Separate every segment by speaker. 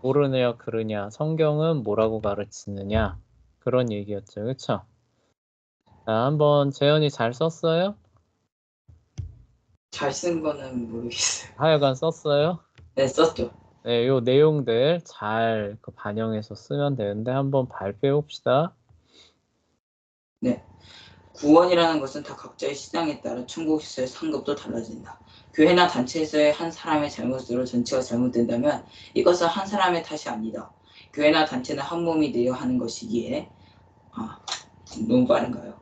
Speaker 1: 옳으냐 그르냐 성경은 뭐라고 가르치느냐 그런 얘기였죠. 그쵸? 자, 한번 재현이 잘 썼어요?
Speaker 2: 잘 쓴 거는 모르겠어요.
Speaker 1: 하여간 썼어요?
Speaker 2: 네, 썼죠.
Speaker 1: 네, 요 내용들 잘 반영해서 쓰면 되는데 한번 발표해 봅시다.
Speaker 2: 네. 구원이라는 것은 다 각자의 신앙에 따라 천국에서의 상급도 달라진다. 교회나 단체에서의 한 사람의 잘못으로 전체가 잘못된다면 이것은 한 사람의 탓이 아니다. 교회나 단체는 한 몸이 되어 하는 것이기에 너무 빠른가요?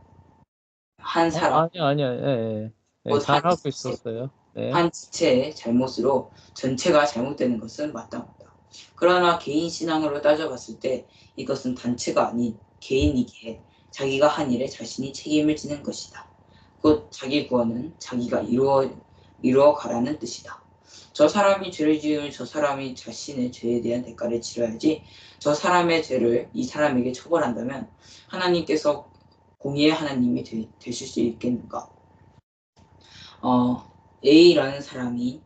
Speaker 2: 한 사람,
Speaker 1: 아니야. 예,
Speaker 2: 곧 한
Speaker 1: 잘하고
Speaker 2: 지체,
Speaker 1: 있었어요. 네.
Speaker 2: 한 지체의 잘못으로 전체가 잘못되는 것은 마땅하다. 그러나 개인 신앙으로 따져봤을 때 이것은 단체가 아닌 개인이기에 자기가 한 일에 자신이 책임을 지는 것이다. 곧 자기 구원은 자기가 이루어 가라는 뜻이다. 저 사람이 죄를 지으면 저 사람이 자신의 죄에 대한 대가를 치러야지 저 사람의 죄를 이 사람에게 처벌한다면 하나님께서 공의의 하나님이 되실 수 있겠는가? A라는 사람이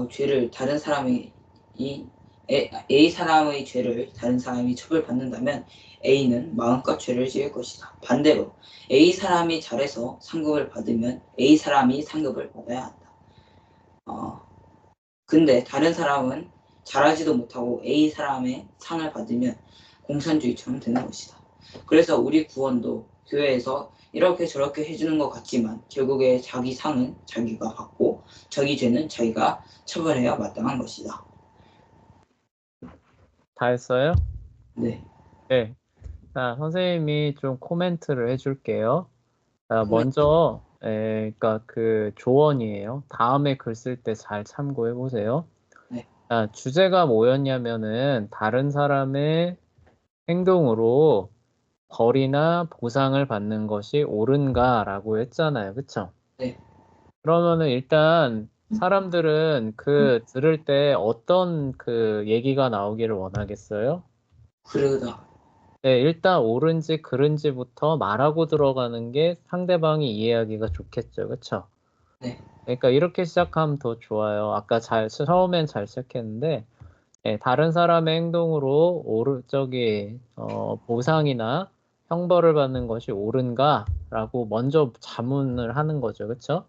Speaker 2: 죄를 다른 사람이 A 사람의 죄를 다른 사람이 처벌받는다면 A는 마음껏 죄를 지을 것이다. 반대로 A 사람이 잘해서 상급을 받으면 A 사람이 상급을 받아야 한다. 근데 다른 사람은 잘하지도 못하고 A 사람의 상을 받으면 공산주의처럼 되는 것이다. 그래서 우리 구원도 교회에서 이렇게 저렇게 해주는 것 같지만 결국에 자기 상은 자기가 받고 자기 죄는 자기가 처벌해야 마땅한 것이다.
Speaker 1: 다 했어요?
Speaker 2: 네.
Speaker 1: 네. 자, 선생님이 좀 코멘트를 해줄게요. 자, 먼저, 그러니까 그 조언이에요. 다음에 글 쓸 때 잘 참고해 보세요.
Speaker 2: 네.
Speaker 1: 자, 주제가 뭐였냐면은 다른 사람의 행동으로 벌이나 보상을 받는 것이 옳은가라고 했잖아요. 그쵸?
Speaker 2: 네.
Speaker 1: 그러면은 일단 사람들은 그 들을 때 어떤 그 얘기가 나오기를 원하겠어요?
Speaker 2: 그러다.
Speaker 1: 네, 일단 옳은지 그른지부터 말하고 들어가는 게 상대방이 이해하기가 좋겠죠. 그쵸?
Speaker 2: 네.
Speaker 1: 그러니까 이렇게 시작하면 더 좋아요. 아까 처음엔 잘 시작했는데, 다른 사람의 행동으로 보상이나 형벌을 받는 것이 옳은가라고 먼저 자문을 하는 거죠. 그쵸?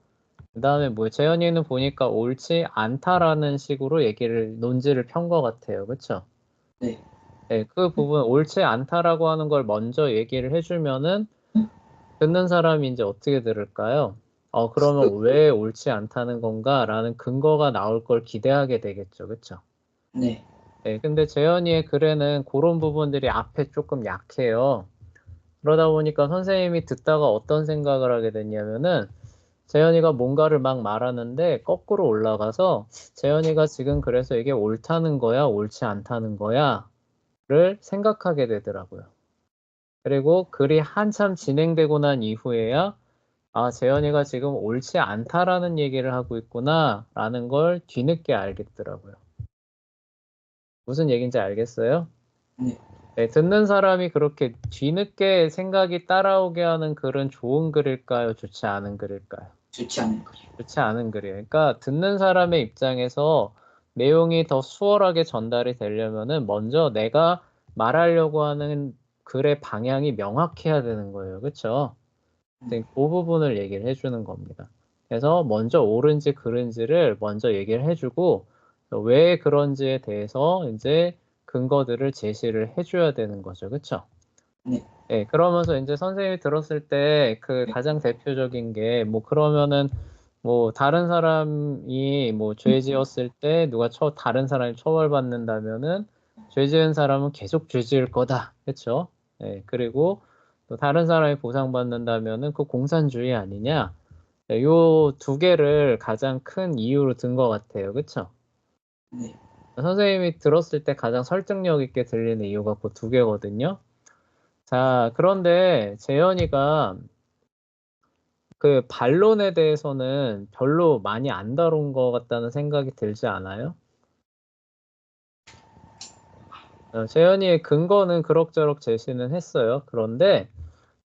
Speaker 1: 그 다음에 뭐, 재현이는 보니까 옳지 않다라는 식으로 논지를 편 것 같아요. 그쵸?
Speaker 2: 네.
Speaker 1: 네, 그 부분 옳지 않다라고 하는 걸 먼저 얘기를 해주면은 듣는 사람이 이제 어떻게 들을까요? 그러면 왜 옳지 않다는 건가라는 근거가 나올 걸 기대하게 되겠죠. 그쵸?
Speaker 2: 네.
Speaker 1: 네, 근데 재현이의 글에는 그런 부분들이 앞에 조금 약해요. 그러다 보니까 선생님이 듣다가 어떤 생각을 하게 됐냐면은 재현이가 뭔가를 막 말하는데 거꾸로 올라가서 재현이가 지금 그래서 이게 옳다는 거야, 옳지 않다는 거야를 생각하게 되더라고요. 그리고 글이 한참 진행되고 난 이후에야 재현이가 지금 옳지 않다라는 얘기를 하고 있구나라는 걸 뒤늦게 알겠더라고요. 무슨 얘기인지 알겠어요?
Speaker 2: 네.
Speaker 1: 네, 듣는 사람이 그렇게 뒤늦게 생각이 따라오게 하는 글은 좋은 글일까요? 좋지 않은 글일까요?
Speaker 2: 좋지 않은 거죠.
Speaker 1: 좋지 않은 글이에요. 그러니까 듣는 사람의 입장에서 내용이 더 수월하게 전달이 되려면은 먼저 내가 말하려고 하는 글의 방향이 명확해야 되는 거예요. 그렇죠? 그 부분을 얘기를 해주는 겁니다. 그래서 먼저 옳은지 그른지를 먼저 얘기를 해주고 왜 그런지에 대해서 이제 근거들을 제시를 해줘야 되는 거죠. 그렇죠?
Speaker 2: 네.
Speaker 1: 네, 그러면서 이제 선생님이 들었을 때 그 가장 대표적인 게 뭐 그러면은 뭐 다른 사람이 뭐 죄 지었을 때 다른 사람이 처벌받는다면은 죄 지은 사람은 계속 죄 지을 거다. 그렇죠? 네, 그리고 또 다른 사람이 보상받는다면은 그 공산주의 아니냐? 네, 요 두 개를 가장 큰 이유로 든 것 같아요. 그렇죠?
Speaker 2: 네.
Speaker 1: 선생님이 들었을 때 가장 설득력 있게 들리는 이유가 그 두 개거든요. 자, 그런데 재현이가 그 반론에 대해서는 별로 많이 안 다룬 것 같다는 생각이 들지 않아요? 재현이의 근거는 그럭저럭 제시는 했어요. 그런데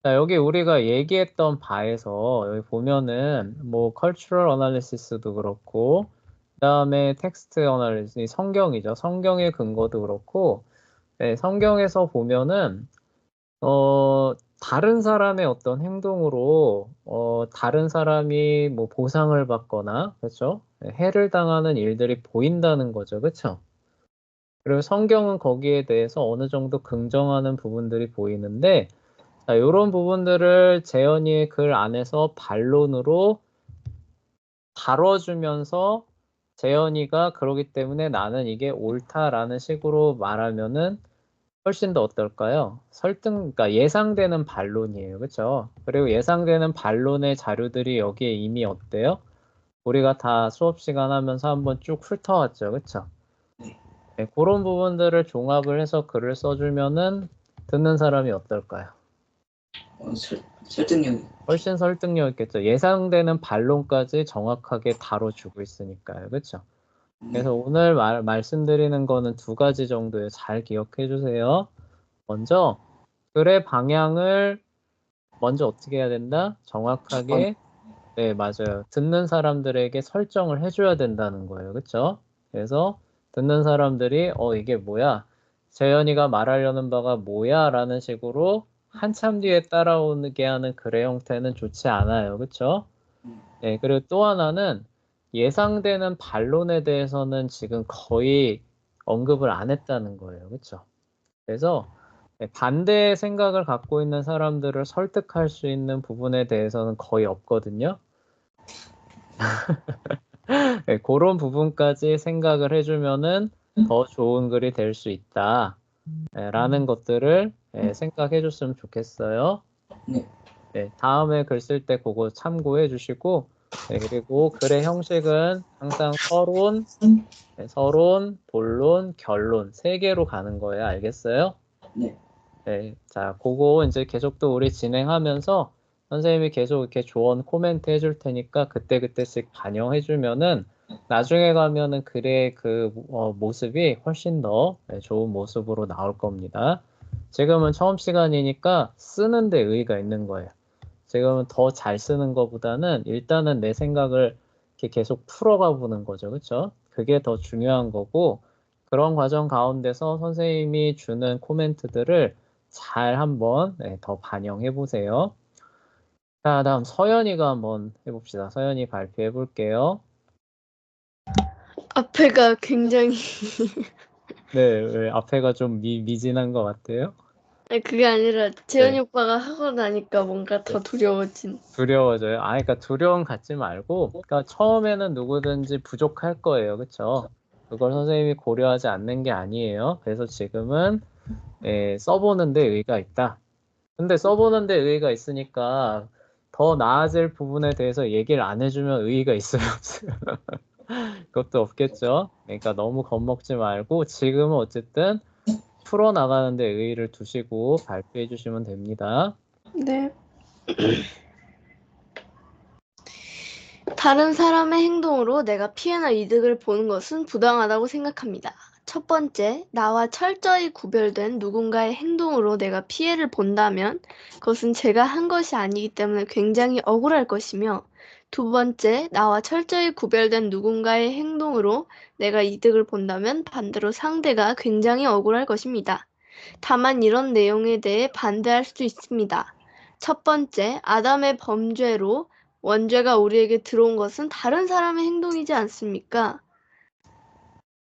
Speaker 1: 자, 여기 우리가 얘기했던 바에서 여기 보면은 뭐 cultural analysis도 그렇고 그다음에 텍스트 어널리sis, 성경이죠. 성경의 근거도 그렇고, 네, 성경에서 보면은 다른 사람의 어떤 행동으로 다른 사람이 뭐 보상을 받거나, 그렇죠? 네, 해를 당하는 일들이 보인다는 거죠, 그렇죠? 그리고 성경은 거기에 대해서 어느 정도 긍정하는 부분들이 보이는데, 자, 이런 부분들을 재현이의 글 안에서 반론으로 다뤄주면서 재현이가 그러기 때문에 나는 이게 옳다라는 식으로 말하면은 훨씬 더 어떨까요? 그러니까 예상되는 반론이에요. 그렇죠? 그리고 예상되는 반론의 자료들이 여기에 이미 어때요? 우리가 다 수업 시간 하면서 한번 쭉 훑어왔죠. 그렇죠?
Speaker 2: 네.
Speaker 1: 네, 그런 부분들을 종합을 해서 글을 써주면은 듣는 사람이 어떨까요?
Speaker 2: 설득력이.
Speaker 1: 훨씬 설득력 있겠죠. 예상되는 반론까지 정확하게 다뤄주고 있으니까요. 그렇죠?
Speaker 2: 네.
Speaker 1: 그래서 오늘 말씀드리는 거는 두 가지 정도에 잘 기억해 주세요. 먼저 글의 방향을 먼저 어떻게 해야 된다?
Speaker 2: 첫 번째.
Speaker 1: 정확하게, 네, 맞아요. 듣는 사람들에게 설정을 해줘야 된다는 거예요. 그쵸? 그래서 듣는 사람들이, 이게 뭐야? 재현이가 말하려는 바가 뭐야? 라는 식으로 한참 뒤에 따라오게 하는 글의 형태는 좋지 않아요. 그쵸? 네, 그리고 또 하나는 예상되는 반론에 대해서는 지금 거의 언급을 안 했다는 거예요. 그쵸? 그래서 네, 반대의 생각을 갖고 있는 사람들을 설득할 수 있는 부분에 대해서는 거의 없거든요. 네, 그런 부분까지 생각을 해주면은 더 좋은 글이 될 수 있다. 라는 것들을 생각해 줬으면 좋겠어요.
Speaker 2: 네.
Speaker 1: 네, 다음에 글 쓸 때 그거 참고해 주시고, 네, 그리고 글의 형식은 항상 서론, 본론, 결론 세 개로 가는 거예요. 알겠어요?
Speaker 2: 네.
Speaker 1: 네, 자, 그거 이제 계속 또 우리 진행하면서 선생님이 계속 이렇게 조언 코멘트 해줄 테니까 그때그때씩 반영해 주면은 나중에 가면은 글의 그 모습이 훨씬 더 좋은 모습으로 나올 겁니다. 지금은 처음 시간이니까 쓰는 데 의의가 있는 거예요. 지금은 더 잘 쓰는 것보다는 일단은 내 생각을 이렇게 계속 풀어가 보는 거죠. 그렇죠? 그게 더 중요한 거고 그런 과정 가운데서 선생님이 주는 코멘트들을 잘 한번 더 반영해 보세요. 자, 다음 서연이가 한번 해봅시다. 서연이 발표해 볼게요.
Speaker 3: 앞에가 굉장히
Speaker 1: 네, 왜 앞에가 좀 미진한 것 같아요?
Speaker 3: 아니, 그게 아니라 재현이
Speaker 1: 네,
Speaker 3: 오빠가 하고 나니까 뭔가
Speaker 1: 네.
Speaker 3: 더 두려워진.
Speaker 1: 두려워져요. 그러니까 두려움 갖지 말고, 그러니까 처음에는 누구든지 부족할 거예요. 그쵸? 그걸 선생님이 고려하지 않는 게 아니에요. 그래서 지금은 써보는 데 의의가 있다. 근데 써보는 데 의의가 있으니까 더 나아질 부분에 대해서 얘기를 안 해주면 의의가 있어요, 없어요? 그것도 없겠죠. 그러니까 너무 겁먹지 말고 지금은 어쨌든 풀어나가는 데 의의를 두시고 발표해 주시면 됩니다.
Speaker 3: 네. 다른 사람의 행동으로 내가 피해나 이득을 보는 것은 부당하다고 생각합니다. 첫 번째, 나와 철저히 구별된 누군가의 행동으로 내가 피해를 본다면 그것은 제가 한 것이 아니기 때문에 굉장히 억울할 것이며, 두 번째, 나와 철저히 구별된 누군가의 행동으로 내가 이득을 본다면 반대로 상대가 굉장히 억울할 것입니다. 다만 이런 내용에 대해 반대할 수도 있습니다. 첫 번째, 아담의 범죄로 원죄가 우리에게 들어온 것은 다른 사람의 행동이지 않습니까?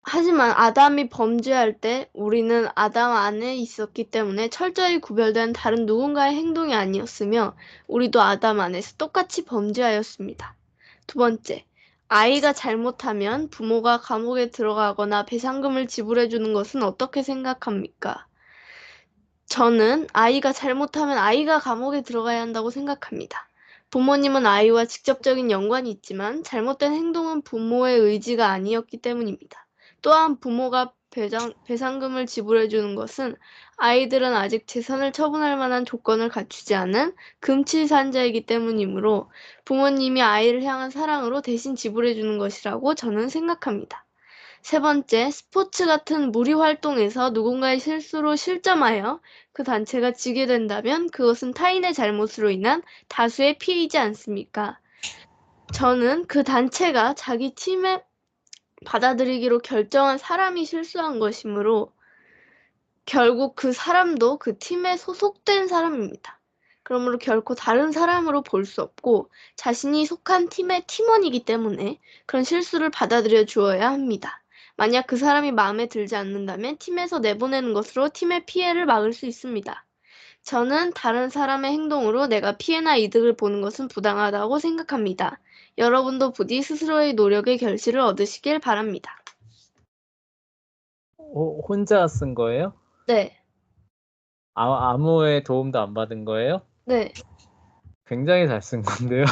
Speaker 3: 하지만 아담이 범죄할 때 우리는 아담 안에 있었기 때문에 철저히 구별된 다른 누군가의 행동이 아니었으며 우리도 아담 안에서 똑같이 범죄하였습니다. 두 번째, 아이가 잘못하면 부모가 감옥에 들어가거나 배상금을 지불해 주는 것은 어떻게 생각합니까? 저는 아이가 잘못하면 아이가 감옥에 들어가야 한다고 생각합니다. 부모님은 아이와 직접적인 연관이 있지만 잘못된 행동은 부모의 의지가 아니었기 때문입니다. 또한 부모가 배상금을 지불해 주는 것은 아이들은 아직 재산을 처분할 만한 조건을 갖추지 않은 금치산자이기 때문이므로 부모님이 아이를 향한 사랑으로 대신 지불해 주는 것이라고 저는 생각합니다. 세 번째, 스포츠 같은 무리 활동에서 누군가의 실수로 실점하여 그 단체가 지게 된다면 그것은 타인의 잘못으로 인한 다수의 피해이지 않습니까? 저는 그 단체가 자기 팀의 받아들이기로 결정한 사람이 실수한 것이므로 결국 그 사람도 그 팀에 소속된 사람입니다. 그러므로 결코 다른 사람으로 볼 수 없고 자신이 속한 팀의 팀원이기 때문에 그런 실수를 받아들여 주어야 합니다. 만약 그 사람이 마음에 들지 않는다면 팀에서 내보내는 것으로 팀의 피해를 막을 수 있습니다. 저는 다른 사람의 행동으로 내가 피해나 이득을 보는 것은 부당하다고 생각합니다. 여러분도 부디 스스로의 노력의 결실을 얻으시길 바랍니다.
Speaker 1: 혼자 쓴 거예요?
Speaker 3: 네,
Speaker 1: 아무의 도움도 안 받은 거예요?
Speaker 3: 네.
Speaker 1: 굉장히 잘 쓴 건데요.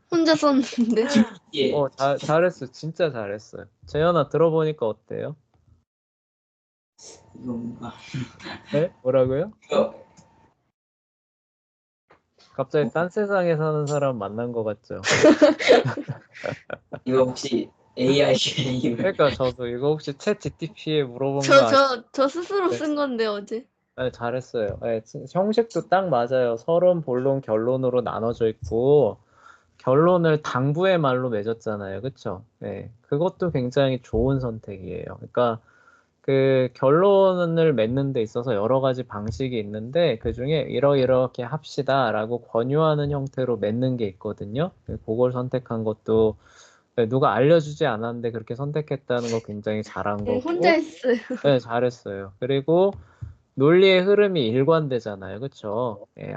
Speaker 3: 혼자 썼는데.
Speaker 2: 예.
Speaker 1: 잘했어. 진짜 잘했어요. 재현아 들어보니까 어때요?
Speaker 2: 이거 뭔가
Speaker 1: 네? 뭐라고요?
Speaker 2: 이거
Speaker 1: 갑자기 딴 세상에 사는 사람 만난 것 같죠?
Speaker 2: 이거 혹시 AI 게임을
Speaker 1: 그러니까 저도 이거 혹시 챗 GTP에 물어본 거 아니에요?
Speaker 3: 저 스스로
Speaker 1: 네.
Speaker 3: 쓴 건데, 어제.
Speaker 1: 네, 잘했어요. 네, 형식도 딱 맞아요. 서론, 본론, 결론으로 나눠져 있고 결론을 당부의 말로 맺었잖아요. 그쵸? 네, 그것도 굉장히 좋은 선택이에요. 그러니까 그 결론을 맺는 데 있어서 여러 가지 방식이 있는데 그중에 이렇게 합시다라고 권유하는 형태로 맺는 게 있거든요. 그걸 선택한 것도 누가 알려주지 않았는데 그렇게 선택했다는 거 굉장히 잘한 거고.
Speaker 3: 혼자 했어요.
Speaker 1: 네, 잘했어요. 그리고 논리의 흐름이 일관되잖아요. 그쵸? 예,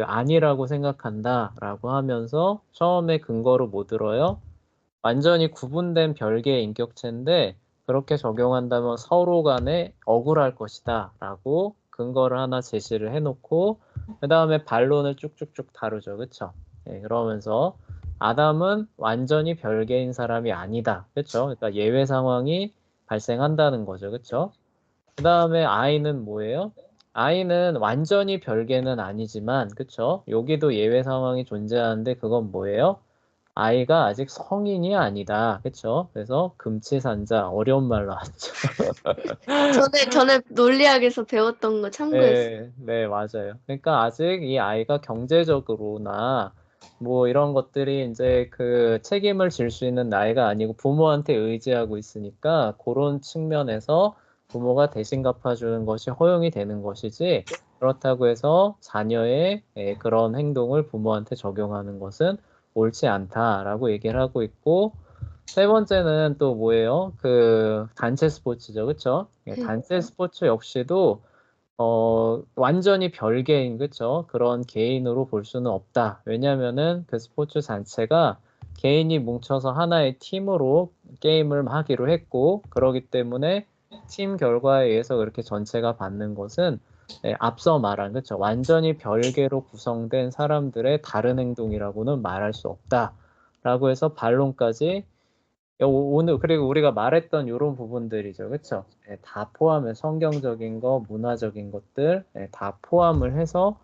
Speaker 1: 아니라고 생각한다라고 하면서 처음에 근거로 뭐 들어요? 완전히 구분된 별개의 인격체인데 그렇게 적용한다면 서로 간에 억울할 것이다 라고 근거를 하나 제시를 해놓고 그 다음에 반론을 쭉쭉쭉 다루죠. 그쵸? 예, 그러면서 아담은 완전히 별개인 사람이 아니다. 그쵸? 그러니까 예외 상황이 발생한다는 거죠. 그쵸? 그 다음에 아이는 뭐예요? 아이는 완전히 별개는 아니지만, 그쵸? 여기도 예외 상황이 존재하는데 그건 뭐예요? 아이가 아직 성인이 아니다. 그쵸? 그래서 금치산자, 어려운 말로 하죠.
Speaker 3: 전에 논리학에서 배웠던 거 참고했어요.
Speaker 1: 네, 맞아요. 그러니까 아직 이 아이가 경제적으로나 뭐 이런 것들이 이제 그 책임을 질 수 있는 나이가 아니고 부모한테 의지하고 있으니까 그런 측면에서 부모가 대신 갚아주는 것이 허용이 되는 것이지 그렇다고 해서 자녀의 그런 행동을 부모한테 적용하는 것은 옳지 않다라고 얘기를 하고 있고 세 번째는 또 뭐예요? 그 단체 스포츠죠. 그쵸? 단체 스포츠 역시도 완전히 별개인, 그쵸? 그런 개인으로 볼 수는 없다. 왜냐면은 그 스포츠 자체가 개인이 뭉쳐서 하나의 팀으로 게임을 하기로 했고, 그러기 때문에 팀 결과에 의해서 그렇게 전체가 받는 것은 앞서 말한, 그쵸? 완전히 별개로 구성된 사람들의 다른 행동이라고는 말할 수 없다. 라고 해서 반론까지 오늘 그리고 우리가 말했던 이런 부분들이죠, 그렇죠? 다 포함해 성경적인 거, 문화적인 것들 다 포함을 해서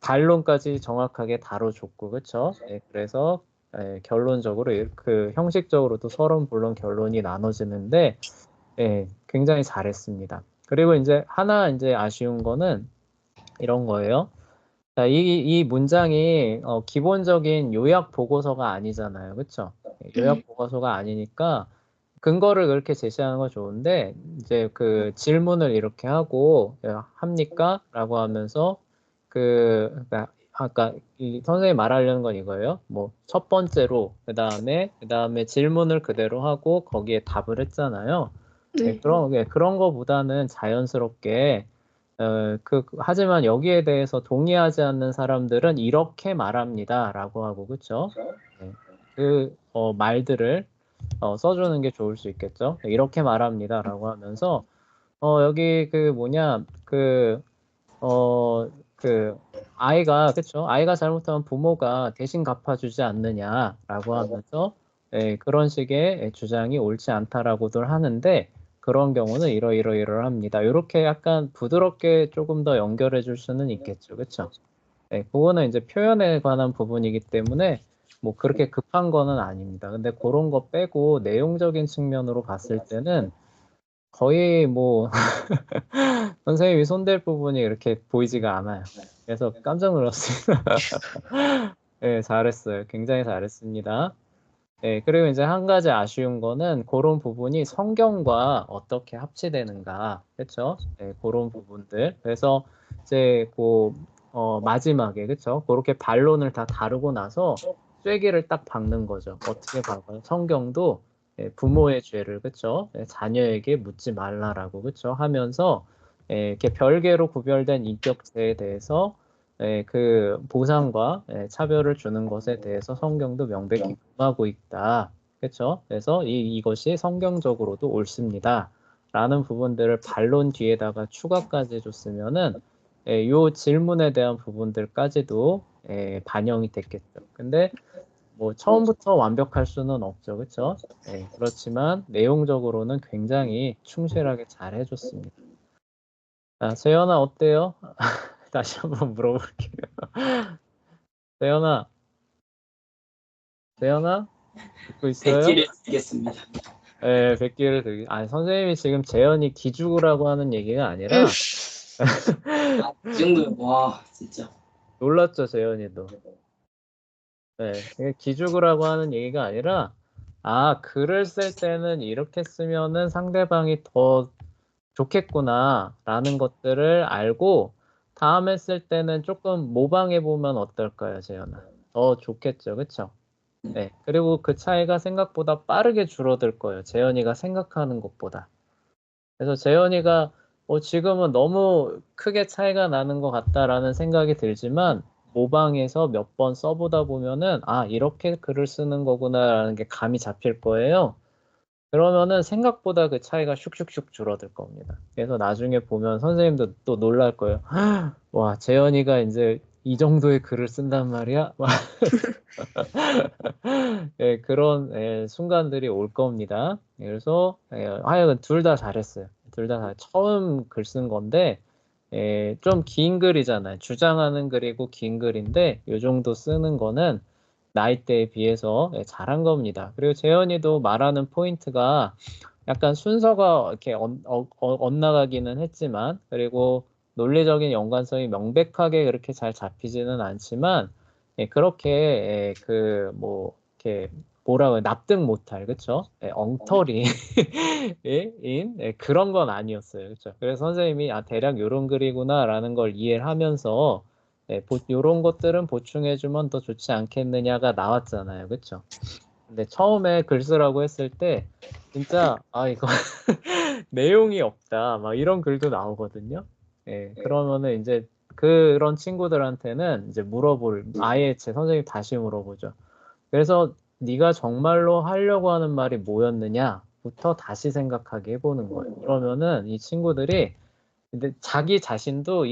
Speaker 1: 반론까지 정확하게 다뤄줬고, 그렇죠? 그래서 결론적으로 그 형식적으로도 서론, 본론, 결론이 나눠지는데 굉장히 잘했습니다. 그리고 이제 하나 이제 아쉬운 거는 이런 거예요. 자, 이 문장이 기본적인 요약 보고서가 아니잖아요. 그렇죠? 요약 보고서가 아니니까 근거를 그렇게 제시하는 건 좋은데 이제 그 질문을 이렇게 하고 합니까? 라고 하면서 그러니까 아까 이 선생님이 말하려는 건 이거예요. 뭐 첫 번째로 그다음에 질문을 그대로 하고 거기에 답을 했잖아요.
Speaker 3: 네.
Speaker 1: 그런 거보다는 자연스럽게 하지만 여기에 대해서 동의하지 않는 사람들은 이렇게 말합니다라고 하고 그쵸? 말들을 써주는 게 좋을 수 있겠죠? 이렇게 말합니다라고 하면서 여기 그 뭐냐 그 아이가 그쵸? 아이가 잘못하면 부모가 대신 갚아주지 않느냐라고 하면서 그런 식의 주장이 옳지 않다라고들 하는데 그런 경우는 이러합니다. 이렇게 약간 부드럽게 조금 더 연결해 줄 수는 있겠죠. 그쵸? 그거는 이제 표현에 관한 부분이기 때문에 뭐 그렇게 급한 거는 아닙니다. 근데 그런 거 빼고 내용적인 측면으로 봤을 때는 거의 뭐 선생님이 손댈 부분이 이렇게 보이지가 않아요. 그래서 깜짝 놀랐습니다. 네, 잘했어요. 굉장히 잘했습니다. 네, 그리고 이제 한 가지 아쉬운 거는 그런 부분이 성경과 어떻게 합치되는가, 그렇죠? 네, 그런 부분들. 그래서 이제 마지막에 그렇죠? 그렇게 반론을 다 다루고 나서 쐐기를 딱 박는 거죠. 어떻게 박아요? 성경도 부모의 죄를 그렇죠? 자녀에게 묻지 말라라고 그렇죠? 하면서 이렇게 별개로 구별된 인격체에 대해서 그 보상과 차별을 주는 것에 대해서 성경도 명백히 금하고 있다. 그렇죠? 그래서 이것이 성경적으로도 옳습니다. 라는 부분들을 반론 뒤에다가 추가까지 해줬으면은 요 질문에 대한 부분들까지도 반영이 됐겠죠. 근데 뭐 처음부터 완벽할 수는 없죠. 그렇죠? 그렇지만 내용적으로는 굉장히 충실하게 잘 해줬습니다. 자, 세연아 어때요? 다시 한번 물어볼게요. 세연아, 세연아, 듣고 있어요?
Speaker 2: 백지를 드리겠습니다.
Speaker 1: 네, 100개를 드리. 아니, 선생님이 지금 재현이 기죽으라고 하는 얘기가 아니라
Speaker 2: 이 정도면 와 진짜.
Speaker 1: 놀랐죠, 재현이도. 네, 이게 기죽으라고 하는 얘기가 아니라 글을 쓸 때는 이렇게 쓰면은 상대방이 더 좋겠구나라는 것들을 알고 다음에 쓸 때는 조금 모방해 보면 어떨까요, 재현아? 더 좋겠죠, 그렇죠? 네, 그리고 그 차이가 생각보다 빠르게 줄어들 거예요. 재현이가 생각하는 것보다. 그래서 재현이가 지금은 너무 크게 차이가 나는 것 같다라는 생각이 들지만 모방해서 몇 번 써보다 보면은 이렇게 글을 쓰는 거구나라는 게 감이 잡힐 거예요. 그러면은 생각보다 그 차이가 슉슉슉 줄어들 겁니다. 그래서 나중에 보면 선생님도 또 놀랄 거예요. 와, 재현이가 이제 이 정도의 글을 쓴단 말이야? 그런 순간들이 올 겁니다. 그래서 하여간 둘 다 잘했어요. 둘 다 처음 글 쓴 건데 좀 긴 글이잖아요. 주장하는 글이고 긴 글인데 이 정도 쓰는 거는 나이대에 비해서 잘한 겁니다. 그리고 재현이도 말하는 포인트가 약간 순서가 이렇게 엇나가기는 했지만 그리고 논리적인 연관성이 명백하게 그렇게 잘 잡히지는 않지만 그렇게 이렇게 뭐라고 납득 못할 그쵸? 엉터리 인 그런 건 아니었어요. 그쵸? 그래서 선생님이 대략 요런 글이구나라는 걸 이해를 하면서 요런 것들은 보충해주면 더 좋지 않겠느냐가 나왔잖아요. 그쵸? 근데 처음에 글 쓰라고 했을 때 진짜 이거 내용이 없다 막 이런 글도 나오거든요. 그러면은 이제 그런 친구들한테는 이제 아예 제 선생님 다시 물어보죠. 그래서 네가 정말로 하려고 하는 말이 뭐였느냐부터 다시 생각하게 해보는 거예요. 그러면은 이 친구들이 근데 자기 자신도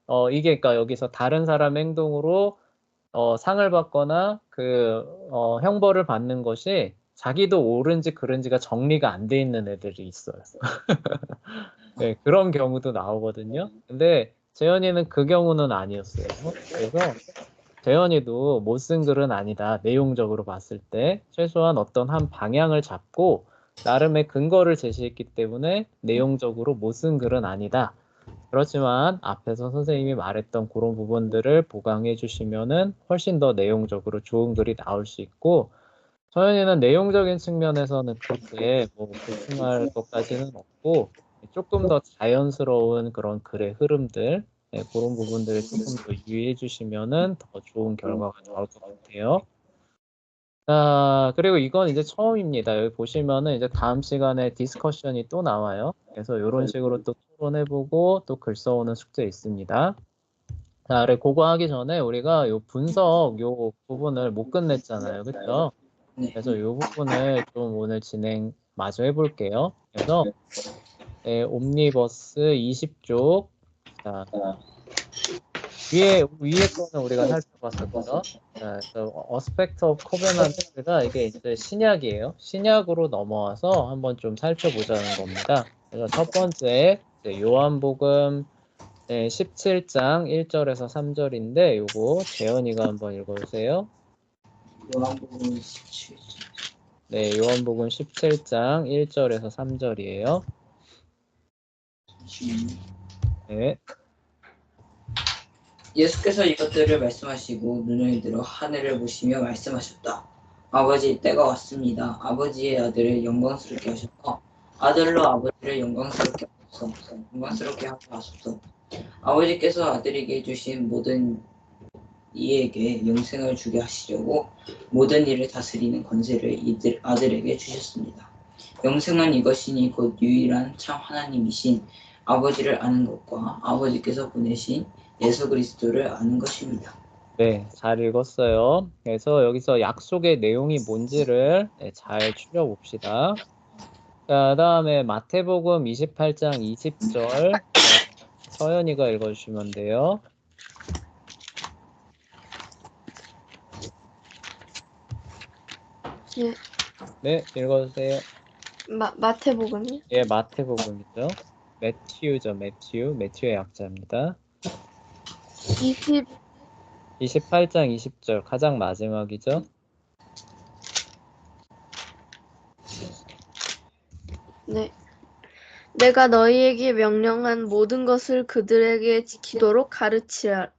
Speaker 1: 그러니까 여기서 다른 사람 행동으로 상을 받거나 형벌을 받는 것이 자기도 옳은지 그른지가 정리가 안 돼 있는 애들이 있어요. 네, 그런 경우도 나오거든요. 근데 재현이는 그 경우는 아니었어요. 그래서 재현이도 못 쓴 글은 아니다. 내용적으로 봤을 때 최소한 어떤 한 방향을 잡고 나름의 근거를 제시했기 때문에 내용적으로 못 쓴 글은 아니다. 그렇지만 앞에서 선생님이 말했던 그런 부분들을 보강해 주시면은 훨씬 더 내용적으로 좋은 글이 나올 수 있고 서현이는 내용적인 측면에서는 그렇게 보충할 것까지는 없고 조금 더 자연스러운 그런 글의 흐름들 그런 부분들을 조금 더 유의해 주시면은 더 좋은 결과가 나올 것 같아요. 자, 그리고 이건 이제 처음입니다. 여기 보시면은 이제 다음 시간에 디스커션이 또 나와요. 그래서 이런 식으로 또 토론해보고 또 글 써오는 숙제 있습니다. 자, 그래, 그거 하기 전에 우리가 요 분석 요 부분을 못 끝냈잖아요. 그쵸?
Speaker 2: 네.
Speaker 1: 그래서 이 부분을 좀 오늘 진행 마저 해볼게요. 그래서 옴니버스 20쪽 자, 위에 거는 우리가 살펴봤었죠. 자, 그래서 어스펙트 오브 코베넌트가 이게 이제 신약이에요. 신약으로 넘어와서 한번 좀 살펴보자는 겁니다. 그래서 첫 번째 요한복음 17장 1절에서 3절인데 요거 재현이가 한번 읽어주세요.
Speaker 2: 요한복음 17장.
Speaker 1: 네, 요한복음 17장 1절에서 3절이에요. 네.
Speaker 2: 예수께서 이것들을 말씀하시고 눈을 들어 하늘을 보시며 말씀하셨다. 아버지, 때가 왔습니다. 아버지의 아들을 영광스럽게 하셔서 아들로 아버지를 영광스럽게 하게 하소서. 아버지께서 아들에게 주신 모든 이에게 영생을 주게 하시려고 모든 일을 다스리는 권세를 아들에게 주셨습니다. 영생은 이것이니 곧 유일한 참 하나님이신 아버지를 아는 것과 아버지께서 보내신 예수 그리스도를 아는 것입니다.
Speaker 1: 네, 잘 읽었어요. 그래서 여기서 약속의 내용이 뭔지를 잘 추려봅시다. 자, 다음에 마태복음 28장 20절 서연이가 읽어주시면 돼요.
Speaker 3: 예,
Speaker 1: 네, 읽어주세요.
Speaker 3: 마태복음이요?
Speaker 1: 예, 마태복음이죠. 매튜의 약자입니다. 28장 20절 가장 마지막이죠.
Speaker 3: 네. 내가 너희에게 명령한 모든 것을 그들에게 지키도록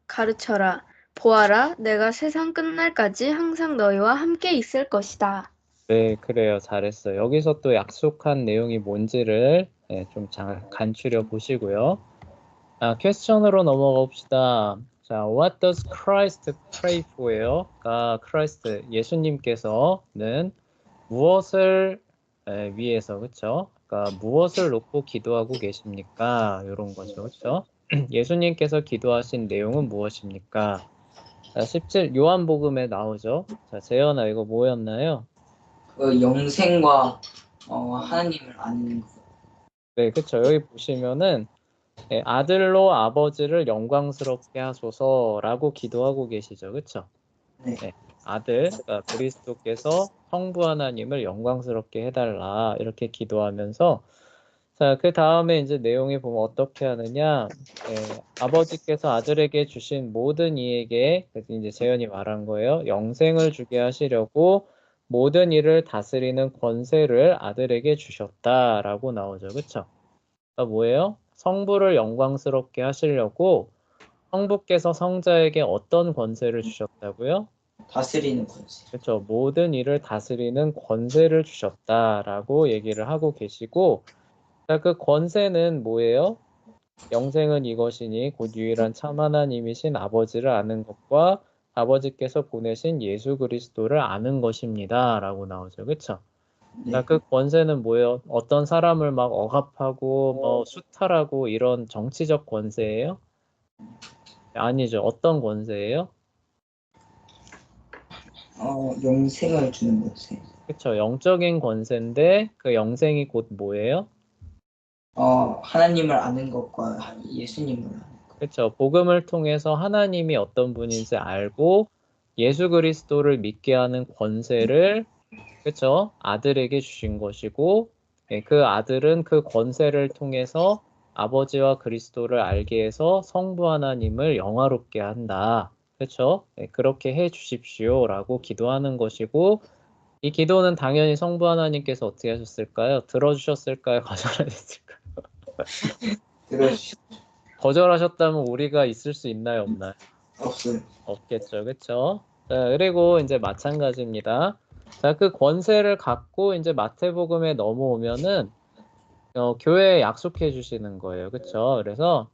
Speaker 3: 가르쳐라. 보아라, 내가 세상 끝날까지 항상 너희와 함께 있을 것이다.
Speaker 1: 네, 그래요. 잘했어요. 여기서 또 약속한 내용이 뭔지를 좀 잘 간추려 보시고요. 퀘스천으로 넘어가 봅시다. 자, what does Christ pray for예요? 크라이스트 예수님께서는 무엇을 위해서, 그쵸? 그러니까 무엇을 놓고 기도하고 계십니까? 이런 거죠, 그쵸? 예수님께서 기도하신 내용은 무엇입니까? 자, 17 요한복음에 나오죠. 자, 재현아 이거 뭐였나요?
Speaker 2: 그 영생과 하나님을 아는 것.
Speaker 1: 네, 그쵸. 여기 보시면은 아들로 아버지를 영광스럽게 하소서라고 기도하고 계시죠, 그쵸?
Speaker 2: 네.
Speaker 1: 네, 아들, 그러니까 그리스도께서 성부 하나님을 영광스럽게 해달라 이렇게 기도하면서 자, 그 다음에 이제 내용에 보면 어떻게 하느냐? 아버지께서 아들에게 주신 모든 이에게 그래서 이제 재현이 말한 거예요. 영생을 주게 하시려고 모든 일을 다스리는 권세를 아들에게 주셨다라고 나오죠, 그렇죠? 그러니까 뭐예요? 성부를 영광스럽게 하시려고 성부께서 성자에게 어떤 권세를 주셨다고요?
Speaker 2: 다스리는 권세.
Speaker 1: 그렇죠. 모든 일을 다스리는 권세를 주셨다라고 얘기를 하고 계시고, 자, 그 권세는 뭐예요? 영생은 이것이니 곧 유일한 참 하나님이신 아버지를 아는 것과 아버지께서 보내신 예수 그리스도를 아는 것입니다라고 나오죠. 그렇죠?
Speaker 2: 네.
Speaker 1: 자, 그 권세는 뭐예요? 어떤 사람을 막 억압하고 뭐 수탈하고 이런 정치적 권세예요? 아니죠. 어떤 권세예요?
Speaker 2: 영생을 주는 권세.
Speaker 1: 그렇죠. 영적인 권세인데 그 영생이 곧 뭐예요?
Speaker 2: 하나님을 아는 것과 예수님을 아는 것.
Speaker 1: 그렇죠. 복음을 통해서 하나님이 어떤 분인지 알고 예수 그리스도를 믿게 하는 권세를 그렇죠. 아들에게 주신 것이고 그 아들은 그 권세를 통해서 아버지와 그리스도를 알게 해서 성부 하나님을 영화롭게 한다. 그렇죠. 그렇게 해 주십시오라고 기도하는 것이고 이 기도는 당연히 성부 하나님께서 어떻게 하셨을까요? 들어주셨을까요? 거절하셨을까요?
Speaker 2: 들어주시.
Speaker 1: 거절하셨다면 우리가 있을 수 있나요, 없나요?
Speaker 2: 없어요.
Speaker 1: 없겠죠, 그렇죠? 자, 그리고 이제 마찬가지입니다. 자, 그 권세를 갖고 이제 마태복음에 넘어오면은 교회에 약속해 주시는 거예요, 그렇죠? 그래서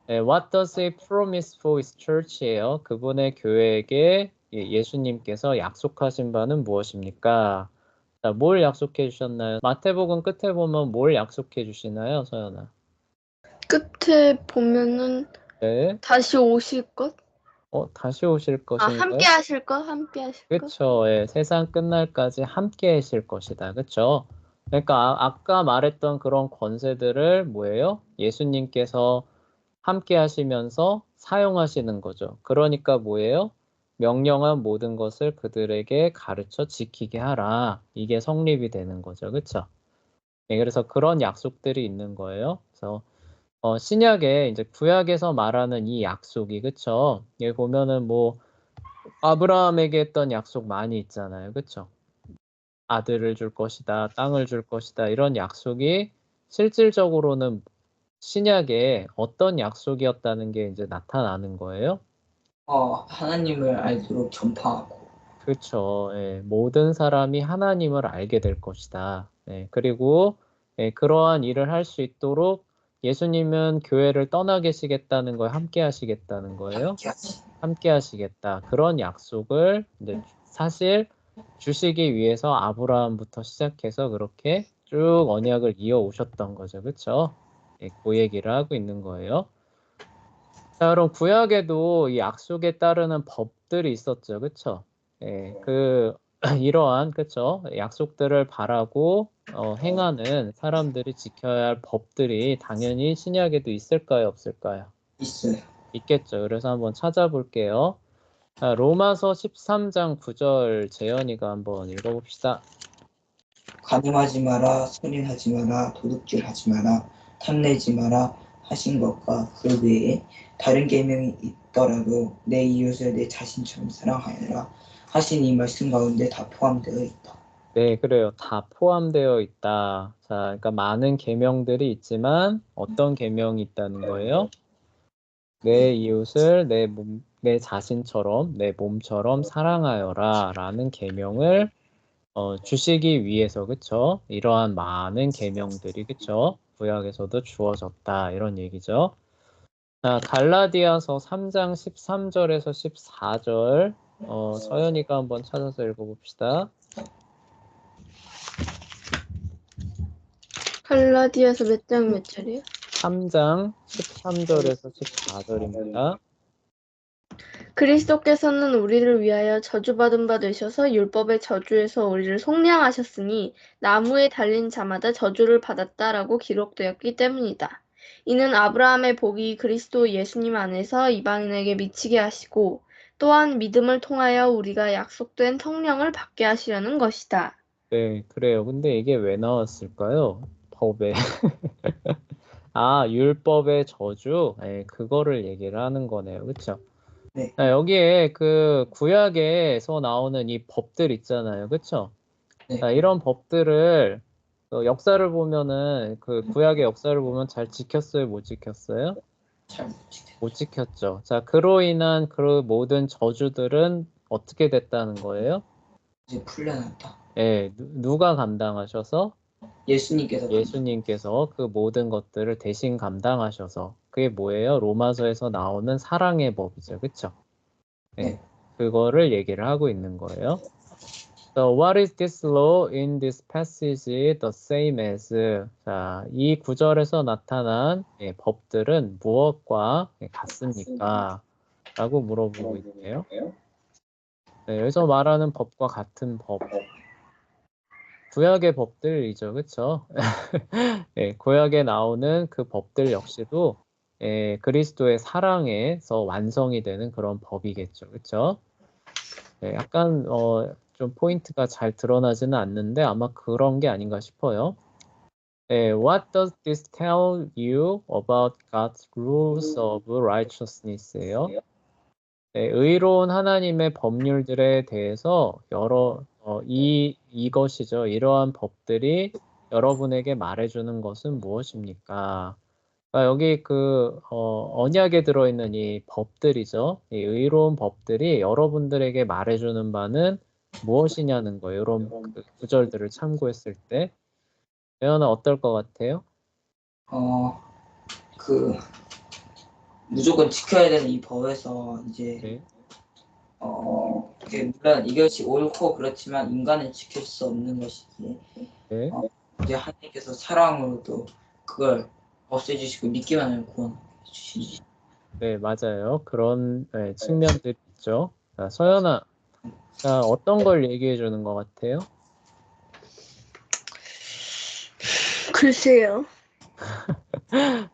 Speaker 1: What does he promise for his church예요. 그분의 교회에게 예수님께서 약속하신 바는 무엇입니까? 자, 뭘 약속해 주셨나요? 마태복음 끝에 보면 뭘 약속해 주시나요, 서연아?
Speaker 3: 끝에 보면은
Speaker 1: 네.
Speaker 3: 다시 오실 것?
Speaker 1: 다시 오실 것인가요?
Speaker 3: 함께 하실 것? 함께 하실 것?
Speaker 1: 그쵸. 예, 세상 끝날까지 함께 하실 것이다. 그쵸? 그러니까 아까 말했던 그런 권세들을 뭐예요? 예수님께서 함께 하시면서 사용하시는 거죠. 그러니까 뭐예요? 명령한 모든 것을 그들에게 가르쳐 지키게 하라. 이게 성립이 되는 거죠. 그쵸? 예, 그래서 그런 약속들이 있는 거예요. 그래서 신약에 이제 구약에서 말하는 이 약속이 그쵸? 여기 보면은 뭐 아브라함에게 했던 약속 많이 있잖아요. 그쵸? 아들을 줄 것이다, 땅을 줄 것이다, 이런 약속이 실질적으로는 신약에 어떤 약속이었다는 게 이제 나타나는 거예요.
Speaker 2: 하나님을 알도록 전파하고.
Speaker 1: 그쵸. 예, 모든 사람이 하나님을 알게 될 것이다. 예, 그리고 예, 그러한 일을 할 수 있도록 예수님은 교회를 떠나 계시겠다는 거예요? 함께 하시겠다는 거예요?
Speaker 2: 함께 하시.
Speaker 1: 함께 하시겠다. 그런 약속을 이제 사실 주시기 위해서 아브라함부터 시작해서 그렇게 쭉 언약을 이어 오셨던 거죠. 그쵸? 예, 그 얘기를 하고 있는 거예요. 자, 그럼 구약에도 이 약속에 따르는 법들이 있었죠. 그쵸? 예, 이러한, 그쵸? 약속들을 바라고, 행하는 사람들이 지켜야 할 법들이 당연히 신약에도 있을까요? 없을까요?
Speaker 2: 있어요.
Speaker 1: 있겠죠. 그래서 한번 찾아볼게요. 자, 로마서 13장 9절 재현이가 한번 읽어봅시다.
Speaker 2: 간음하지 마라, 살인하지 마라, 도둑질하지 마라, 탐내지 마라 하신 것과 그 외에 다른 계명이 있더라도 내 이웃을 내 자신처럼 사랑하여라 하신 이 말씀 가운데 다 포함되어 있다.
Speaker 1: 네, 그래요. 다 포함되어 있다. 자, 그러니까 많은 계명들이 있지만 어떤 계명이 있다는 거예요? 내 이웃을 내 자신처럼, 내 몸처럼 사랑하여라 라는 계명을 주시기 위해서, 그쵸? 이러한 많은 계명들이, 그쵸? 구약에서도 주어졌다. 이런 얘기죠. 자, 갈라디아서 3장 13절에서 14절, 서연이가 한번 찾아서 읽어봅시다.
Speaker 3: 갈라디아서 몇 장 몇 절이요?
Speaker 1: 3장 13절에서 14절입니다.
Speaker 3: 그리스도께서는 우리를 위하여 저주받은 바 되셔서 율법의 저주에서 우리를 속량하셨으니 나무에 달린 자마다 저주를 받았다라고 기록되었기 때문이다. 이는 아브라함의 복이 그리스도 예수님 안에서 이방인에게 미치게 하시고 또한 믿음을 통하여 우리가 약속된 성령을 받게 하시려는 것이다.
Speaker 1: 네, 그래요. 근데 이게 왜 나왔을까요? 법에. 아, 율법의 저주? 네, 그거를 얘기를 하는 거네요. 그쵸?
Speaker 2: 네,
Speaker 1: 자, 여기에 그 구약에서 나오는 이 법들 있잖아요. 그쵸?
Speaker 2: 네.
Speaker 1: 자, 이런 법들을 역사를 보면은 그 구약의 역사를 보면 잘 지켰어요? 못 지켰어요?
Speaker 2: 잘 지켜.
Speaker 1: 못 지켰죠. 자, 그로 인한 그 모든 저주들은 어떻게 됐다는 거예요?
Speaker 2: 이제 풀려났다.
Speaker 1: 예, 누가 감당하셔서?
Speaker 2: 예수님께서
Speaker 1: 예수님께서 그 모든 것들을 대신 감당하셔서 그게 뭐예요? 로마서에서 나오는 사랑의 법이죠. 그쵸? 예,
Speaker 2: 네.
Speaker 1: 그거를 얘기를 하고 있는 거예요. So what is this law in this passage the same as? 자, 이 구절에서 나타난 법들은 무엇과 같습니까? 라고 물어보고 있네요. 네, 여기서 말하는 법과 같은 법. 구약의 법들이죠. 그쵸? 예, 구약에 나오는 그 법들 역시도 그리스도의 사랑에서 완성이 되는 그런 법이겠죠. 그쵸? 예, 약간 좀 포인트가 잘 드러나지는 않는데 아마 그런 게 아닌가 싶어요. 예, What does this tell you about God's rules of righteousness예요? 예, 의로운 하나님의 법률들에 대해서 이것이죠. 이러한 법들이 여러분에게 말해주는 것은 무엇입니까? 그러니까 여기 언약에 들어있는 이 법들이죠. 이 의로운 법들이 여러분들에게 말해주는 바는 무엇이냐는 거예요. 이런 그 구절들을 참고했을 때. 예언은 어떨 것 같아요?
Speaker 2: 그 무조건 지켜야 되는 이 법에서 이제
Speaker 1: 네.
Speaker 2: 물론 이것이 옳고 그렇지만 인간은 지킬 수 없는 것이기에
Speaker 1: 네.
Speaker 2: 이제 하나님께서 사랑으로도 그걸 없애주시고 믿기만 하면 구원해 주시니.
Speaker 1: 네, 맞아요. 그런 측면들이 있죠. 자, 서연아, 자, 어떤 걸 얘기해 주는 것 같아요?
Speaker 3: 글쎄요.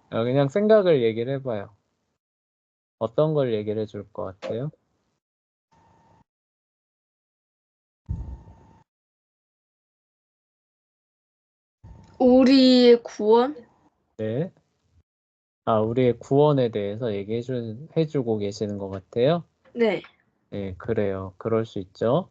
Speaker 1: 그냥 생각을 얘기를 해봐요. 어떤 걸 얘기를 해줄 것 같아요?
Speaker 3: 우리의 구원?
Speaker 1: 네. 아, 우리의 구원에 대해서 해주고 계시는 것 같아요?
Speaker 3: 네.
Speaker 1: 네, 그래요. 그럴 수 있죠.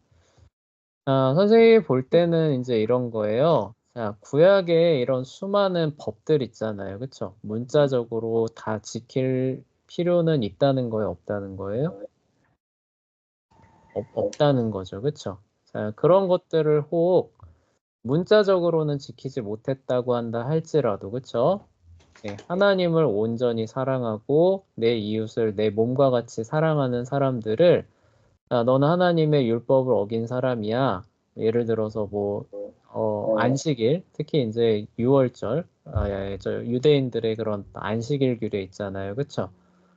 Speaker 1: 자, 선생님이 볼 때는 이제 이런 거예요. 자, 구약에 이런 수많은 법들 있잖아요. 그쵸? 문자적으로 다 지킬 필요는 있다는 거예요? 없다는 거예요? 없다는 거죠. 그쵸? 자, 그런 것들을 혹 문자적으로는 지키지 못했다고 한다 할지라도, 그쵸? 네, 하나님을 온전히 사랑하고 내 이웃을 내 몸과 같이 사랑하는 사람들을, 자, 너는 하나님의 율법을 어긴 사람이야. 예를 들어서 안식일, 특히 이제 유월절, 유대인들의 그런 안식일 규례 있잖아요. 그쵸?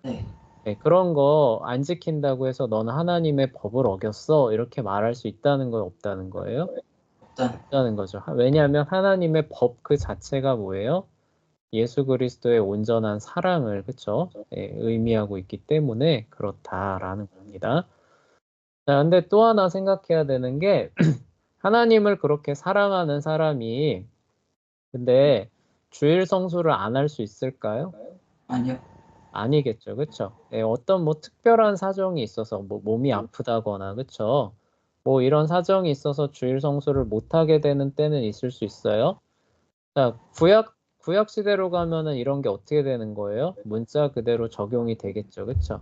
Speaker 2: 네.
Speaker 1: 네, 그런 거 안 지킨다고 해서 너는 하나님의 법을 어겼어. 이렇게 말할 수 있다는 건 없다는 거예요? 없다는 거죠. 왜냐하면 하나님의 법 그 자체가 뭐예요? 예수 그리스도의 온전한 사랑을, 그쵸? 네, 의미하고 있기 때문에 그렇다라는 겁니다. 자, 근데 또 하나 생각해야 되는 게 하나님을 그렇게 사랑하는 사람이 근데 주일 성수를 안 할 수 있을까요?
Speaker 2: 아니요.
Speaker 1: 아니겠죠. 그쵸? 예, 어떤 특별한 사정이 있어서 몸이 아프다거나, 그쵸? 이런 사정이 있어서 주일 성수를 못 하게 되는 때는 있을 수 있어요. 자, 구약 시대로 가면은 이런 게 어떻게 되는 거예요? 문자 그대로 적용이 되겠죠. 그쵸?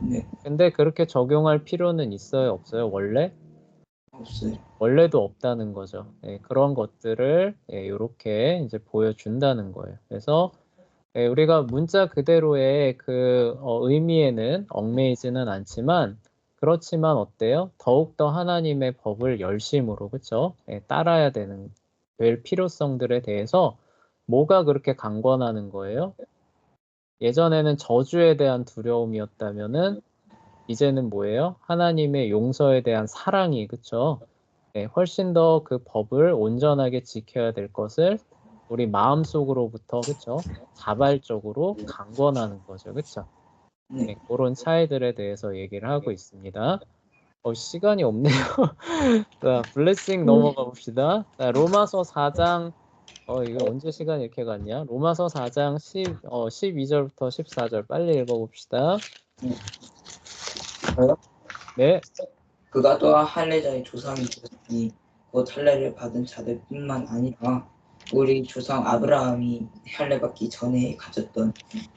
Speaker 2: 네.
Speaker 1: 근데 그렇게 적용할 필요는 있어요, 없어요?
Speaker 2: 없어요.
Speaker 1: 원래도 없다는 거죠. 예, 그런 것들을 이렇게 이제 보여준다는 거예요. 그래서 우리가 문자 그대로의 그 의미에는 얽매이지는 않지만 그렇지만 어때요? 더욱더 하나님의 법을 열심으로, 그쵸? 따라야 될 필요성들에 대해서 뭐가 그렇게 강권하는 거예요? 예전에는 저주에 대한 두려움이었다면은 이제는 뭐예요? 하나님의 용서에 대한 사랑이, 그쵸? 훨씬 더 그 법을 온전하게 지켜야 될 것을 우리 마음속으로부터, 그쵸? 자발적으로 강권하는 거죠. 그쵸?
Speaker 2: 네.
Speaker 1: 그런 차이들에 대해서 얘기를 하고 있습니다. 시간이 없네요. 자, 블레싱 넘어가 봅시다. 자, 로마서 4장, 이거 언제 시간이 이렇게 갔냐? 로마서 4장 12절부터 14절 빨리 읽어봅시다.
Speaker 2: 저요?
Speaker 1: 네.
Speaker 2: 그가 또한 할례자의 조상이 되었으니 곧 할례를 받은 자들뿐만 아니라 우리 조상 아브라함이 할례받기 전에 가졌던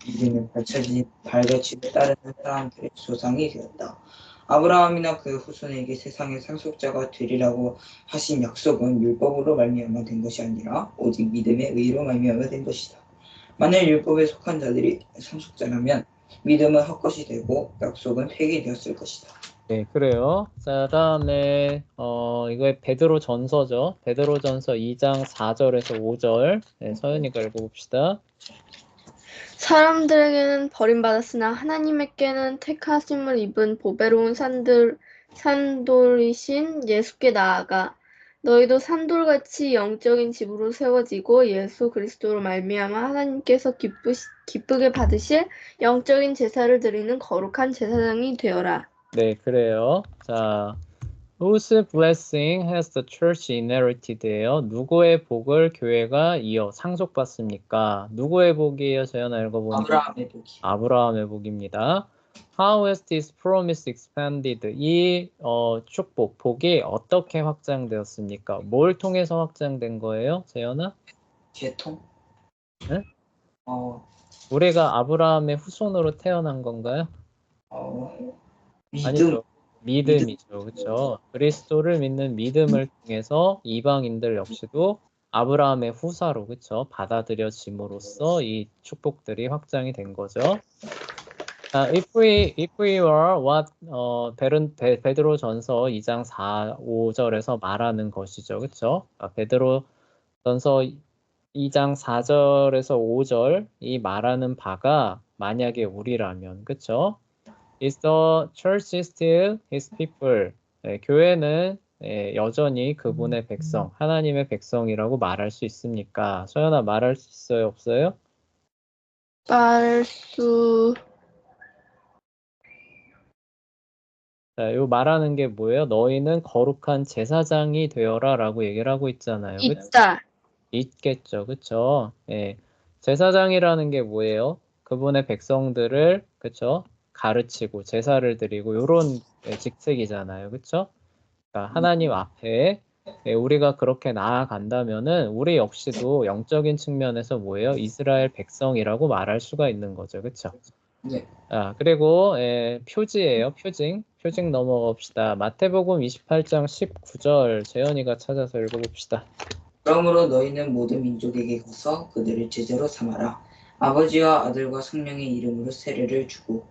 Speaker 2: 믿음에 밝혀지고 따르는 사람들의 조상이 되었다. 아브라함이나 그 후손에게 세상의 상속자가 되리라고 하신 약속은 율법으로 말미암아 된 것이 아니라 오직 믿음의 의로 말미암아 된 것이다. 만일 율법에 속한 자들이 상속자라면 믿음은 헛것이 되고 약속은 폐기되었을 것이다.
Speaker 1: 네, 그래요. 자, 다음에 이거 베드로 전서죠. 베드로 전서 2장 4절에서 5절. 네, 서연이가 읽어봅시다.
Speaker 3: 사람들에게는 버림받았으나 하나님께는 택하심을 입은 보배로운 산돌이신 예수께 나아가 너희도 산돌같이 영적인 집으로 세워지고 예수 그리스도로 말미암아 하나님께서 기쁘게 받으실 영적인 제사를 드리는 거룩한 제사장이 되어라.
Speaker 1: 네, 그래요. 자, whose blessing has the church inherited예요. 누구의 복을 교회가 상속받습니까? 누구의 복이에요? 서연아 읽어보니까.
Speaker 2: 아브라함의 복이.
Speaker 1: 아브라함의 복입니다. How has this promise expanded? 이 복이 어떻게 확장되었습니까? 뭘 통해서 확장된 거예요, 재현아?
Speaker 2: 계통?
Speaker 1: 네?
Speaker 2: 우리가
Speaker 1: 아브라함의 후손으로 태어난 건가요?
Speaker 2: 믿음.
Speaker 1: 아니죠. 믿음이죠. 그렇죠. 그리스도를 믿는 믿음을 통해서 이방인들 역시도 아브라함의 후사로, 그렇죠, 받아들여짐으로써 이 축복들이 확장이 된 거죠. If we were what 베드로 전서 2장 4, 5절에서 말하는 것이죠. 그렇죠? 베드로 전서 2장 4절에서 5절 이 말하는 바가 만약에 우리라면, 그렇죠? Is the church still his people? 교회는 여전히 그분의 백성, 하나님의 백성이라고 말할 수 있습니까? 소연아, 말할 수 있어요, 없어요?
Speaker 3: 말할 수
Speaker 1: 자, 요 말하는 게 뭐예요? 너희는 거룩한 제사장이 되어라라고 얘기를 하고 있잖아요. 그쵸?
Speaker 3: 있다.
Speaker 1: 있겠죠. 그쵸? 예. 제사장이라는 게 뭐예요? 그분의 백성들을, 그쵸? 가르치고 제사를 드리고 요런 직책이잖아요. 그쵸? 그러니까 하나님 앞에 우리가 그렇게 나아간다면은 우리 역시도 영적인 측면에서 뭐예요? 이스라엘 백성이라고 말할 수가 있는 거죠. 그쵸?
Speaker 2: 네.
Speaker 1: 그리고 표지예요. 표징 넘어가 봅시다. 마태복음 28장 19절 재현이가 찾아서 읽어봅시다.
Speaker 2: 그러므로 너희는 모든 민족에게 가서 그들을 제자로 삼아라. 아버지와 아들과 성령의 이름으로 세례를 주고.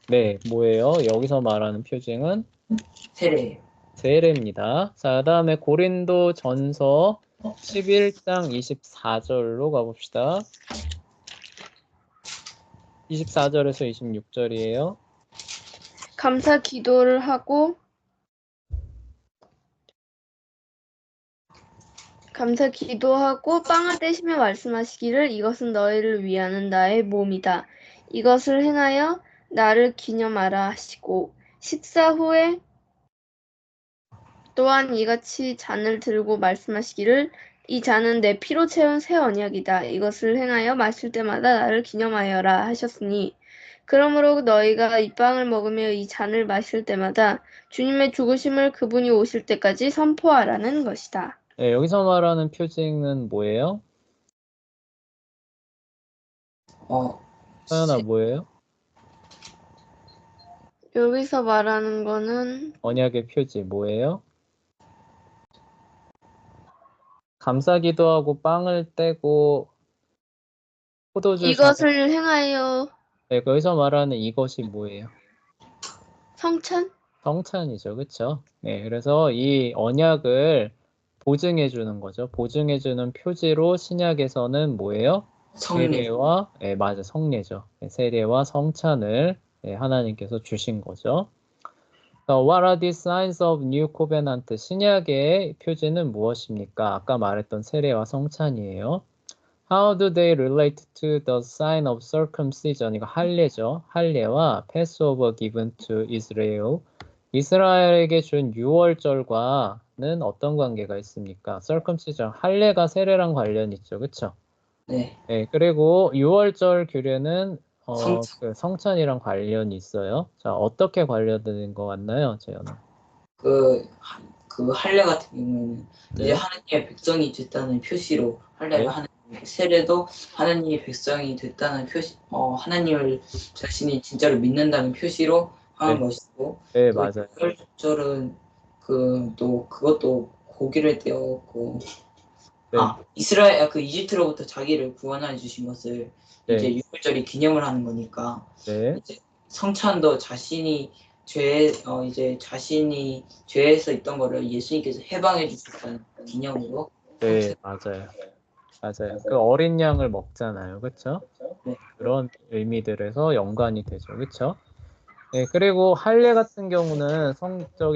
Speaker 1: 네, 뭐예요? 여기서 말하는 표징은
Speaker 2: 세례예요.
Speaker 1: 세례입니다. 자, 그다음에 고린도 전서 11장 24절로 가봅시다. 24절에서 26절이에요.
Speaker 3: 감사 기도를 하고 빵을 떼시며 말씀하시기를 이것은 너희를 위하는 나의 몸이다. 이것을 행하여 나를 기념하라 하시고 식사 후에 또한 이같이 잔을 들고 말씀하시기를 이 잔은 내 피로 채운 새 언약이다. 이것을 행하여 마실 때마다 나를 기념하여라 하셨으니 그러므로 너희가 이 빵을 먹으며 이 잔을 마실 때마다 주님의 죽으심을 그분이 오실 때까지 선포하라는 것이다.
Speaker 1: 네, 여기서 말하는 표징은 뭐예요? 서연아, 뭐예요?
Speaker 3: 여기서 말하는 거는
Speaker 1: 언약의 표지 뭐예요? 감사 기도하고 빵을 떼고 포도주
Speaker 3: 이것을 행하여
Speaker 1: 네, 여기서 말하는 이것이 뭐예요?
Speaker 3: 성찬?
Speaker 1: 성찬이죠, 그렇죠? 네, 그래서 이 언약을 보증해 주는 거죠. 보증해 주는 표지로 신약에서는 뭐예요?
Speaker 2: 성례.
Speaker 1: 세례와 맞아, 성례죠. 네, 세례와 성찬을 하나님께서 주신 거죠. What are the signs of new covenant? 신약의 표지는 무엇입니까? 아까 말했던 세례와 성찬이에요. How do they relate to the sign of circumcision? 이거 할례죠. 할례와 Passover given to Israel. 이스라엘에게 준 유월절과는 어떤 관계가 있습니까? circumcision, 할례가 세례랑 관련이 있죠. 그렇죠?
Speaker 2: 네.
Speaker 1: 네, 그리고 유월절 규례는
Speaker 2: 성찬.
Speaker 1: 그 성찬이랑 관련이 있어요. 자, 어떻게 관련된 것 같나요, 재현아?
Speaker 2: 그 할례 같은 경우에는
Speaker 1: 네.
Speaker 2: 이제 하나님의 백성이 됐다는 표시로 할례가
Speaker 1: 네.
Speaker 2: 하는 세례도 하나님의 백성이 됐다는 표시, 하나님을 자신이 진짜로 믿는다는 표시로 하는
Speaker 1: 네.
Speaker 2: 것이고,
Speaker 1: 네,
Speaker 2: 또
Speaker 1: 맞아요.
Speaker 2: 유월절은 또 그것도 고기를 떼었고,
Speaker 1: 네.
Speaker 2: 이스라엘 이집트로부터 자기를 구원해 주신 것을
Speaker 1: 네.
Speaker 2: 이제 유월절이 기념을 하는 거니까,
Speaker 1: 네.
Speaker 2: 이제 성찬도 자신이 죄에서 있던 거를 예수님께서 해방해 주셨다는 기념으로.
Speaker 1: 네, 맞아요. 맞아요. 그 어린 양을 먹잖아요. 그렇죠?
Speaker 2: 네.
Speaker 1: 그런 의미들에서 연관이 되죠. 그렇죠? 네, 그리고 할례 같은 경우는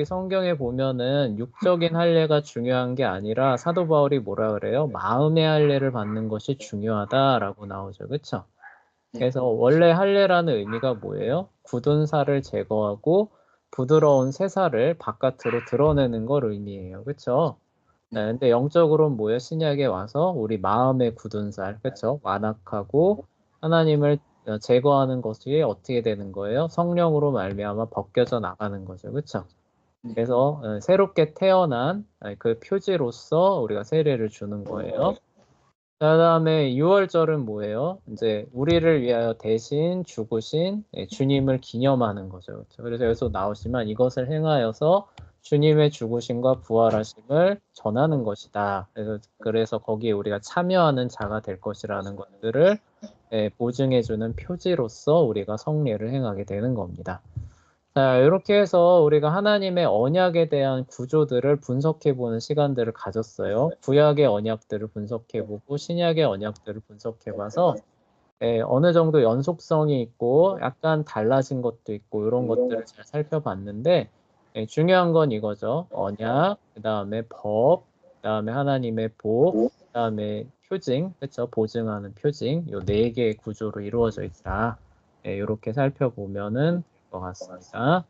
Speaker 1: 성경에 보면은 육적인 할례가 중요한 게 아니라 사도 바울이 뭐라 그래요? 마음의 할례를 받는 것이 중요하다라고 나오죠. 그렇죠? 그래서 원래 할례라는 의미가 뭐예요? 굳은 살을 제거하고 부드러운 새 살을 바깥으로 드러내는 걸 의미해요. 그렇죠? 네, 근데 영적으로는 뭐예요? 신약에 와서 우리 마음의 굳은 살, 그렇죠? 완악하고 하나님을 제거하는 것이 어떻게 되는 거예요? 성령으로 말미암아 벗겨져 나가는 거죠, 그렇죠? 그래서 새롭게 태어난 그 표지로서 우리가 세례를 주는 거예요. 그다음에 유월절은 뭐예요? 이제 우리를 위하여 대신 죽으신 주님을 기념하는 거죠, 그렇죠? 그래서 여기서 나오지만 이것을 행하여서 주님의 죽으심과 부활하심을 전하는 것이다. 그래서 거기에 우리가 참여하는 자가 될 것이라는 것들을 보증해주는 표지로서 우리가 성례를 행하게 되는 겁니다. 자, 이렇게 해서 우리가 하나님의 언약에 대한 구조들을 분석해보는 시간들을 가졌어요. 구약의 언약들을 분석해보고 신약의 언약들을 분석해봐서 어느 정도 연속성이 있고 약간 달라진 것도 있고 이런 것들을 잘 살펴봤는데 중요한 건 이거죠. 언약, 그 다음에 법, 그 다음에 하나님의 복, 그 다음에 표징, 그렇죠? 보증하는 표징, 요 네 개의 구조로 이루어져 있다. 이렇게 살펴보면은 될 것 같습니다.